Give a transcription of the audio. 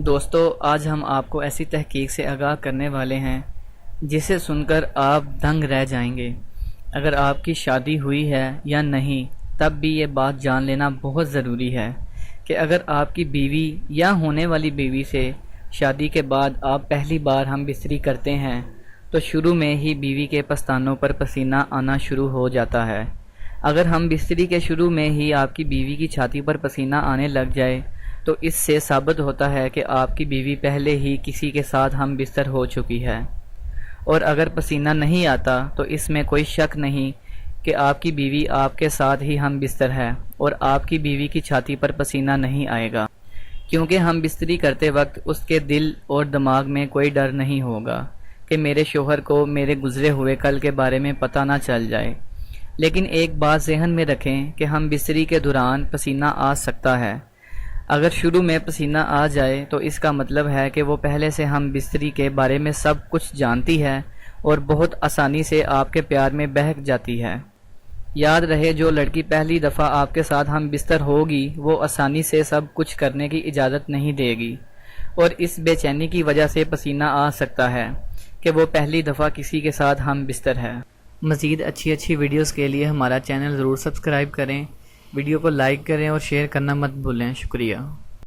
دوستو آج ہم آپ کو ایسی تحقیق سے آگاہ کرنے والے ہیں جسے سن کر آپ دنگ رہ جائیں گے۔ اگر آپ کی شادی ہوئی ہے یا نہیں تب بھی یہ بات جان لینا بہت ضروری ہے کہ اگر آپ کی بیوی یا ہونے والی بیوی سے شادی کے بعد آپ پہلی بار ہم بستری کرتے ہیں تو شروع میں ہی بیوی کے پستانوں پر پسینہ آنا شروع ہو جاتا ہے۔ اگر ہم بستری کے شروع میں ہی آپ کی بیوی کی چھاتی پر پسینہ آنے لگ جائے تو اس سے ثابت ہوتا ہے کہ آپ کی بیوی پہلے ہی کسی کے ساتھ ہم بستر ہو چکی ہے، اور اگر پسینہ نہیں آتا تو اس میں کوئی شک نہیں کہ آپ کی بیوی آپ کے ساتھ ہی ہم بستر ہے اور آپ کی بیوی کی چھاتی پر پسینہ نہیں آئے گا، کیونکہ ہم بستری کرتے وقت اس کے دل اور دماغ میں کوئی ڈر نہیں ہوگا کہ میرے شوہر کو میرے گزرے ہوئے کل کے بارے میں پتہ نہ چل جائے۔ لیکن ایک بات ذہن میں رکھیں کہ ہم بستری کے دوران پسینہ آ سکتا ہے۔ اگر شروع میں پسینہ آ جائے تو اس کا مطلب ہے کہ وہ پہلے سے ہم بستری کے بارے میں سب کچھ جانتی ہے اور بہت آسانی سے آپ کے پیار میں بہک جاتی ہے۔ یاد رہے جو لڑکی پہلی دفعہ آپ کے ساتھ ہم بستر ہوگی وہ آسانی سے سب کچھ کرنے کی اجازت نہیں دے گی، اور اس بے چینی کی وجہ سے پسینہ آ سکتا ہے کہ وہ پہلی دفعہ کسی کے ساتھ ہم بستر ہے۔ مزید اچھی ویڈیوز کے لیے ہمارا چینل ضرور سبسکرائب کریں، ویڈیو کو لائک کریں اور شیئر کرنا مت بھولیں۔ شکریہ۔